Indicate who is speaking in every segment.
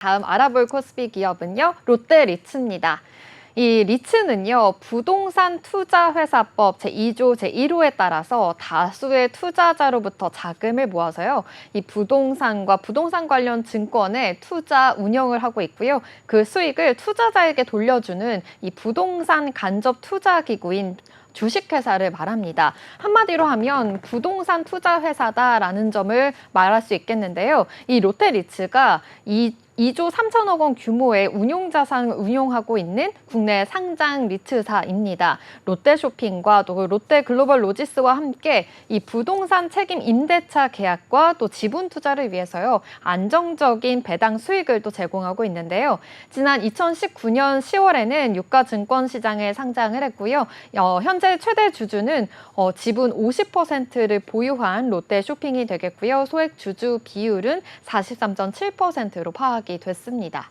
Speaker 1: 다음 알아볼 코스피 기업은요, 롯데리츠입니다. 이 리츠는요, 부동산 투자회사법 제2조 제1호에 따라서 다수의 투자자로부터 자금을 모아서요, 이 부동산과 부동산 관련 증권에 투자 운영을 하고 있고요. 그 수익을 투자자에게 돌려주는 이 부동산 간접 투자 기구인 주식회사를 말합니다. 한마디로 하면 부동산 투자회사다라는 점을 말할 수 있겠는데요. 이 롯데리츠가 2조 3천억 원 규모의 운용자산을 운용하고 있는 국내 상장 리츠사입니다. 롯데쇼핑과 또 롯데글로벌로지스와 함께 이 부동산 책임 임대차 계약과 또 지분 투자를 위해서요, 안정적인 배당 수익을 또 제공하고 있는데요. 지난 2019년 10월에는 유가증권시장에 상장을 했고요. 현재 최대 주주는 지분 50%를 보유한 롯데쇼핑이 되겠고요. 소액 주주 비율은 43.7%로 파악이 됐습니다.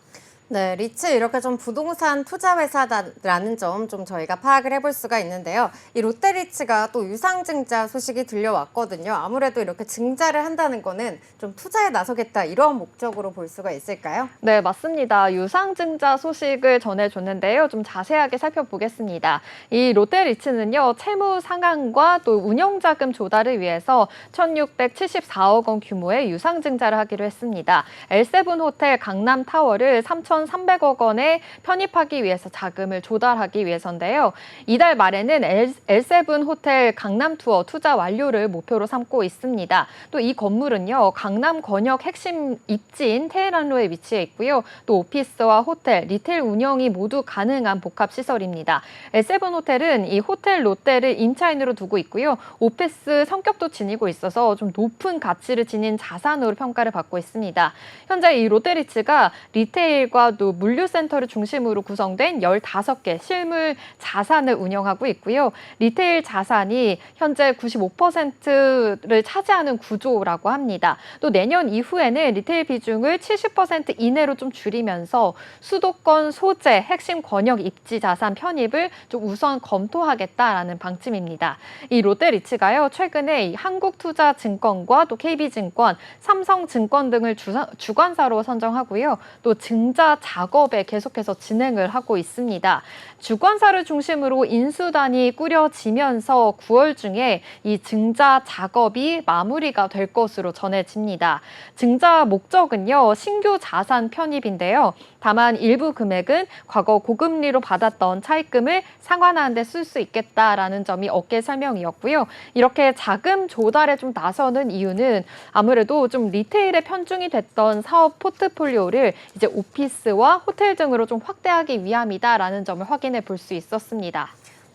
Speaker 2: 네, 리츠 이렇게 좀 부동산 투자회사라는 점 좀 저희가 파악을 해볼 수가 있는데요. 이 롯데리츠가 또 유상증자 소식이 들려왔거든요. 아무래도 이렇게 증자를 한다는 거는 좀 투자에 나서겠다 이런 목적으로 볼 수가 있을까요?
Speaker 1: 네, 맞습니다. 유상증자 소식을 전해줬는데요. 좀 자세하게 살펴보겠습니다. 이 롯데리츠는요, 채무 상환과 또 운영자금 조달을 위해서 1,674억 원 규모의 유상증자를 하기로 했습니다. L7 호텔 강남타워를 3,300억 원에 편입하기 위해서 자금을 조달하기 위해서인데요. 이달 말에는 L7 호텔 강남투어 투자 완료를 목표로 삼고 있습니다. 또 이 건물은요, 강남 권역 핵심 입지인 테헤란로에 위치해 있고요. 또 오피스와 호텔, 리테일 운영이 모두 가능한 복합시설입니다. L7 호텔은 이 호텔 롯데를 임차인으로 두고 있고요. 오피스 성격도 지니고 있어서 좀 높은 가치를 지닌 자산으로 평가를 받고 있습니다. 현재 이 롯데리츠가 리테일과 또 물류센터를 중심으로 구성된 15개 실물 자산을 운영하고 있고요. 리테일 자산이 현재 95%를 차지하는 구조라고 합니다. 또 내년 이후에는 리테일 비중을 70% 이내로 좀 줄이면서 수도권 소재, 핵심 권역 입지 자산 편입을 좀 우선 검토하겠다라는 방침입니다. 이 롯데리츠가요, 최근에 이 한국투자증권과 또 KB증권, 삼성증권 등을 주관사로 선정하고요. 또 증자 작업에 계속해서 진행을 하고 있습니다. 주관사를 중심으로 인수단이 꾸려지면서 9월 중에 이 증자 작업이 마무리가 될 것으로 전해집니다. 증자 목적은요, 신규 자산 편입인데요. 다만 일부 금액은 과거 고금리로 받았던 차입금을 상환하는 데 쓸 수 있겠다라는 점이 업계 설명이었고요. 이렇게 자금 조달에 좀 나서는 이유는 아무래도 좀 리테일에 편중이 됐던 사업 포트폴리오를 이제 오피스와 호텔 등으로 좀 확대하기 위함이다라는 점을 확인해 볼 수 있었습니다.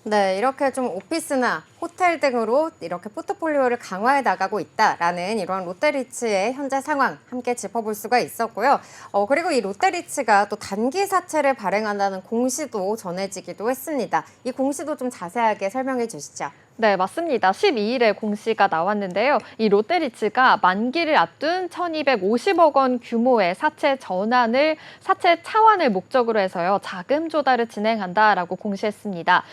Speaker 2: 네, 이렇게 좀 오피스나 호텔 등으로 이렇게 포트폴리오를 강화해 나가고 있다라는 이런 롯데리츠의 현재 상황 함께 짚어볼 수가 있었고요. 그리고 이 롯데리츠가 또 단기 사채를 발행한다는 공시도 전해지기도 했습니다. 이 공시도 좀 자세하게 설명해 주시죠.
Speaker 1: 네, 맞습니다. 12일에 공시가 나왔는데요. 이 롯데리츠가 만기를 앞둔 1,250억 원 규모의 사채 차환을 목적으로 해서요, 자금 조달을 진행한다라고 공시했습니다.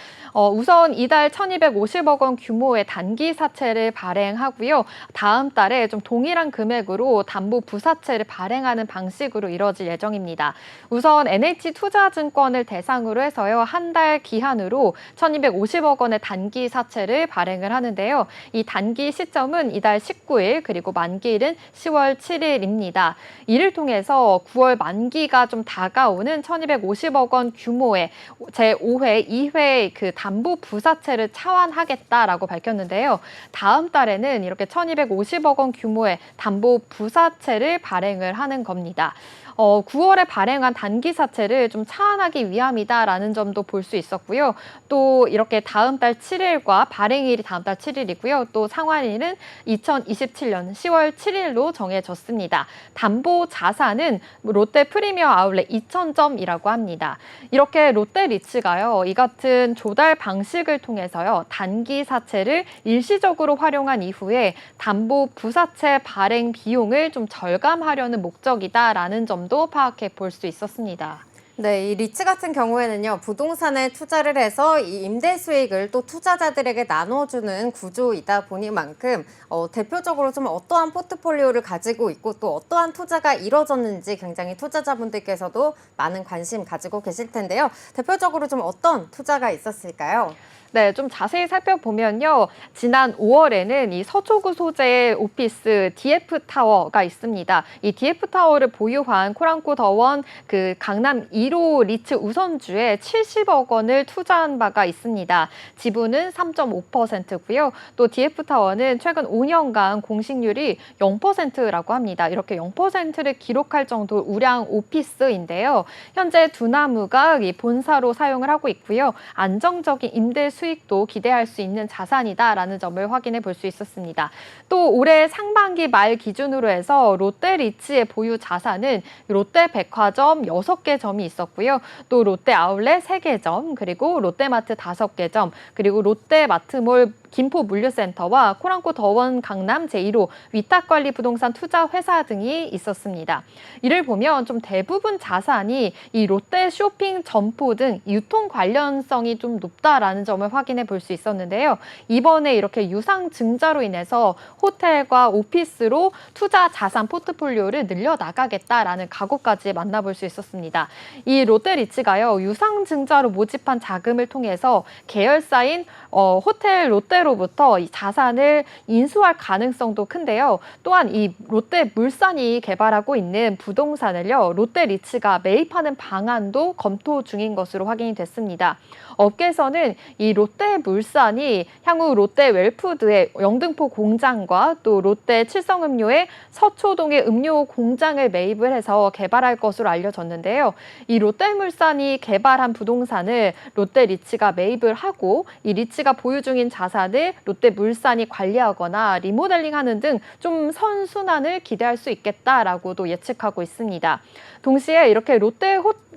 Speaker 1: 우선 이달 1,250억 원 규모의 단기 사채를 발행하고요. 다음 달에 좀 동일한 금액으로 담보 부사채를 발행하는 방식으로 이뤄질 예정입니다. 우선 NH투자증권을 대상으로 해서요, 한 달 기한으로 1,250억 원의 단기 사채를 발행을 하는데요. 이 단기 시점은 이달 19일 그리고 만기일은 10월 7일입니다. 이를 통해서 9월 만기가 좀 다가오는 1,250억 원 규모의 제5회, 2회 그 담보 부사채를 차환하겠다라고 밝혔는데요. 다음 달에는 이렇게 1,250억 원 규모의 담보 부사채를 발행을 하는 겁니다. 9월에 발행한 단기 사채를 좀 차환하기 위함이다라는 점도 볼 수 있었고요. 또 이렇게 다음 달 7일과 발행일이 다음 달 7일이고요. 또 상환일은 2027년 10월 7일로 정해졌습니다. 담보 자산은 롯데 프리미엄 아울렛 2,000점이라고 합니다. 이렇게 롯데리츠가요, 이 같은 조달 방식을 통해서요, 단기 사채를 일시적으로 활용한 이후에 담보 부사채 발행 비용을 좀 절감하려는 목적이다라는 점도 파악해 볼 수 있었습니다.
Speaker 2: 네, 이 리츠 같은 경우에는요, 부동산에 투자를 해서 이 임대 수익을 또 투자자들에게 나눠주는 구조이다 보니만큼 대표적으로 좀 어떠한 포트폴리오를 가지고 있고 또 어떠한 투자가 이뤄졌는지 굉장히 투자자분들께서도 많은 관심 가지고 계실 텐데요. 대표적으로 좀 어떤 투자가 있었을까요?
Speaker 1: 네, 좀 자세히 살펴보면요. 지난 5월에는 이 서초구 소재의 오피스 DF타워가 있습니다. 이 DF타워를 보유한 코랑코 더원 그 강남 1호 리츠 우선주에 70억 원을 투자한 바가 있습니다. 지분은 3.5%고요. 또 DF타워는 최근 5년간 공식률이 0%라고 합니다. 이렇게 0%를 기록할 정도 우량 오피스인데요. 현재 두나무가 이 본사로 사용을 하고 있고요. 안정적인 임대 수익도 기대할 수 있는 자산이다라는 점을 확인해 볼 수 있었습니다. 또 올해 상반기 말 기준으로 해서 롯데리츠의 보유 자산은 롯데백화점 6개 점이 있었고요. 또 롯데아울렛 3개 점, 그리고 롯데마트 5개 점, 그리고 롯데마트몰 김포 물류센터와 코랑코 더원 강남 제1호 위탁관리 부동산 투자 회사 등이 있었습니다. 이를 보면 좀 대부분 자산이 이 롯데 쇼핑 점포 등 유통 관련성이 좀 높다라는 점을 확인해 볼 수 있었는데요. 이번에 이렇게 유상 증자로 인해서 호텔과 오피스로 투자 자산 포트폴리오를 늘려나가겠다라는 각오까지 만나볼 수 있었습니다. 이 롯데리츠가요, 유상 증자로 모집한 자금을 통해서 계열사인 호텔 롯데로부터 이 자산을 인수할 가능성도 큰데요. 또한 이 롯데물산이 개발하고 있는 부동산을요, 롯데리츠가 매입하는 방안도 검토 중인 것으로 확인이 됐습니다. 업계에서는 이 롯데물산이 향후 롯데웰푸드의 영등포 공장과 또 롯데 칠성음료의 서초동의 음료 공장을 매입을 해서 개발할 것으로 알려졌는데요. 이 롯데물산이 개발한 부동산을 롯데리츠가 매입을 하고 이 리츠가 보유 중인 자산을 롯데물산이 관리하거나 리모델링하는 등 좀 선순환을 기대할 수 있겠다라고도 예측하고 있습니다. 동시에 이렇게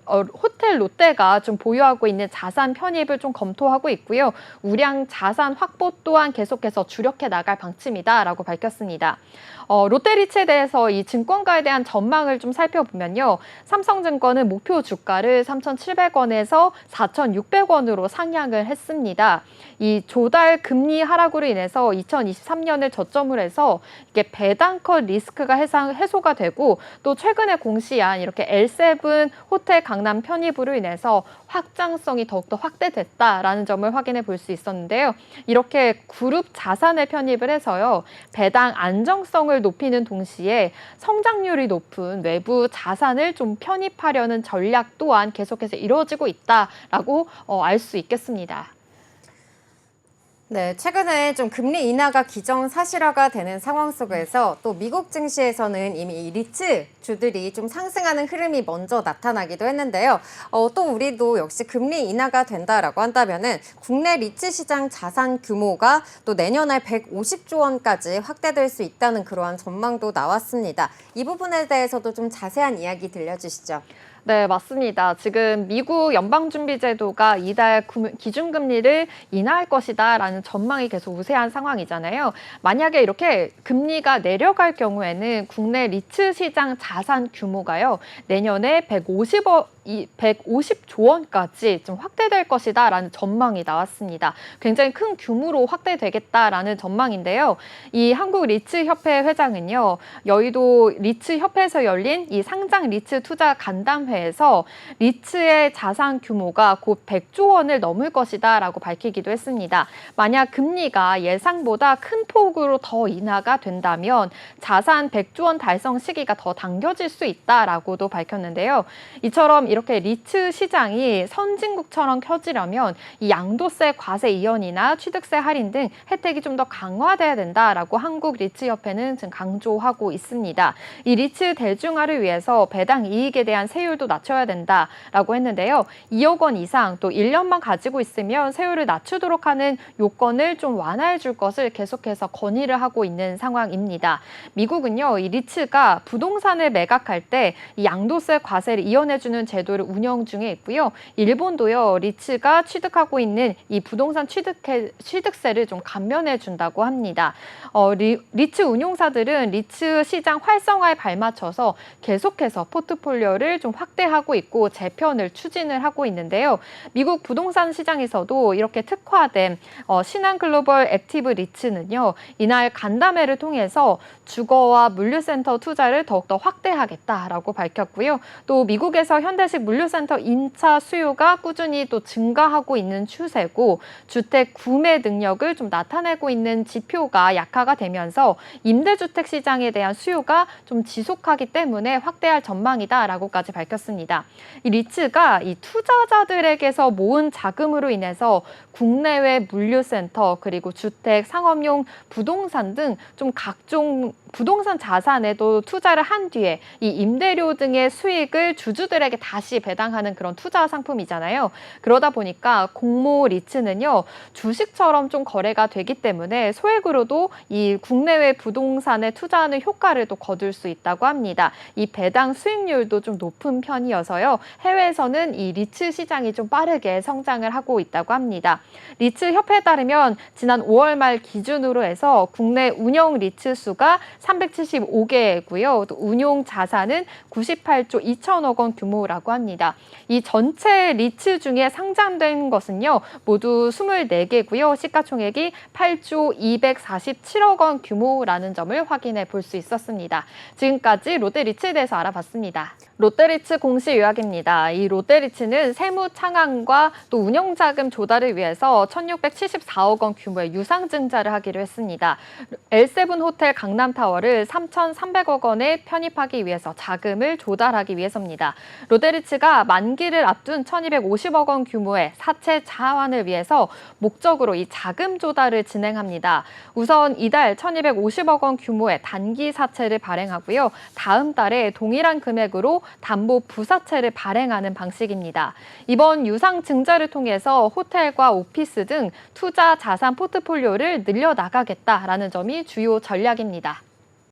Speaker 1: 호텔 롯데가 좀 보유하고 있는 자산 편입을 좀 검토하고 있고요. 우량 자산 확보 또한 계속해서 주력해 나갈 방침이다라고 밝혔습니다. 롯데리츠에 대해서 이 증권가에 대한 전망을 좀 살펴보면요. 삼성증권은 목표 주가를 3,700원에서 4,600원으로 상향을 했습니다. 이 조달 금리 하락으로 인해서 2023년을 저점으로 해서 이게 배당컷 리스크가 해소가 되고 또 최근에 공시한 이렇게 L7 호텔 강남 편입으로 인해서 확장성이 더욱더 확대됐다라는 점을 확인해 볼 수 있었는데요. 이렇게 그룹 자산을 편입을 해서요. 배당 안정성을 높이는 동시에 성장률이 높은 외부 자산을 좀 편입하려는 전략 또한 계속해서 이루어지고 있다라고 알 수 있겠습니다.
Speaker 2: 네, 최근에 좀 금리 인하가 기정사실화가 되는 상황 속에서 또 미국 증시에서는 이미 이 리츠 주들이 좀 상승하는 흐름이 먼저 나타나기도 했는데요. 또 우리도 역시 금리 인하가 된다라고 한다면은 국내 리츠 시장 자산 규모가 또 내년에 150조 원까지 확대될 수 있다는 그러한 전망도 나왔습니다. 이 부분에 대해서도 좀 자세한 이야기 들려주시죠.
Speaker 1: 네, 맞습니다. 지금 미국 연방준비제도가 이달 기준금리를 인하할 것이다라는 전망이 계속 우세한 상황이잖아요. 만약에 이렇게 금리가 내려갈 경우에는 국내 리츠 시장 자산 규모가요, 내년에 150조 원까지 좀 확대될 것이다라는 전망이 나왔습니다. 굉장히 큰 규모로 확대되겠다라는 전망인데요. 이 한국리츠협회 회장은요, 여의도 리츠협회에서 열린 이 상장 리츠 투자 간담회에서 리츠의 자산 규모가 곧 100조 원을 넘을 것이다라고 밝히기도 했습니다. 만약 금리가 예상보다 큰 폭으로 더 인하가 된다면 자산 100조 원 달성 시기가 더 당겨질 수 있다라고도 밝혔는데요. 이처럼 이렇게 리츠 시장이 선진국처럼 켜지려면 이 양도세 과세 이연이나 취득세 할인 등 혜택이 좀 더 강화돼야 된다라고 한국리츠협회는 지금 강조하고 있습니다. 이 리츠 대중화를 위해서 배당 이익에 대한 세율도 낮춰야 된다라고 했는데요. 2억 원 이상 또 1년만 가지고 있으면 세율을 낮추도록 하는 요건을 좀 완화해 줄 것을 계속해서 건의를 하고 있는 상황입니다. 미국은요, 이 리츠가 부동산을 매각할 때 이 양도세 과세를 이연해 주는 제도 궤도를 운영 중에 있고요. 일본도요, 리츠가 취득하고 있는 이 부동산 취득세를 좀 감면해 준다고 합니다. 리츠 운용사들은 리츠 시장 활성화에 발맞춰서 계속해서 포트폴리오를 좀 확대하고 있고 재편을 추진을 하고 있는데요. 미국 부동산 시장에서도 이렇게 특화된 신한글로벌 액티브 리츠는요, 이날 간담회를 통해서 주거와 물류센터 투자를 더욱더 확대하겠다라고 밝혔고요. 또 미국에서 현대식 물류센터 임차 수요가 꾸준히 또 증가하고 있는 추세고 주택 구매 능력을 좀 나타내고 있는 지표가 약화가 되면서 임대주택 시장에 대한 수요가 좀 지속하기 때문에 확대할 전망이다라고까지 밝혔습니다. 이 리츠가 이 투자자들에게서 모은 자금으로 인해서 국내외 물류센터 그리고 주택, 상업용 부동산 등 좀 각종 부동산 자산에도 투자를 한 뒤에 이 임대료 등의 수익을 주주들에게 다시 배당하는 그런 투자 상품이잖아요. 그러다 보니까 공모 리츠는요, 주식처럼 좀 거래가 되기 때문에 소액으로도 이 국내외 부동산에 투자하는 효과를 또 거둘 수 있다고 합니다. 이 배당 수익률도 좀 높은 편이어서요. 해외에서는 이 리츠 시장이 좀 빠르게 성장을 하고 있다고 합니다. 리츠 협회에 따르면 지난 5월 말 기준으로 해서 국내 운영 리츠 수가 375개고요. 또 운용 자산은 98조 2천억 원 규모라고 합니다. 이 전체 리츠 중에 상장된 것은요, 모두 24개고요. 시가총액이 8조 247억 원 규모라는 점을 확인해 볼 수 있었습니다. 지금까지 롯데리츠에 대해서 알아봤습니다. 롯데리츠 공시 요약입니다. 이 롯데리츠는 세무 창안과 또 운영자금 조달을 위해서 1,674억 원 규모의 유상증자를 하기로 했습니다. L7 호텔 강남타워를 3,300억 원에 편입하기 위해서 자금을 조달하기 위해서입니다. 롯데리츠가 만기를 앞둔 1,250억 원 규모의 사채 자환을 위해서 목적으로 이 자금 조달을 진행합니다. 우선 이달 1,250억 원 규모의 단기 사채를 발행하고요. 다음 달에 동일한 금액으로 담보 부사채를 발행하는 방식입니다. 이번 유상 증자를 통해서 호텔과 오피스 등 투자 자산 포트폴리오를 늘려나가겠다라는 점이 주요 전략입니다.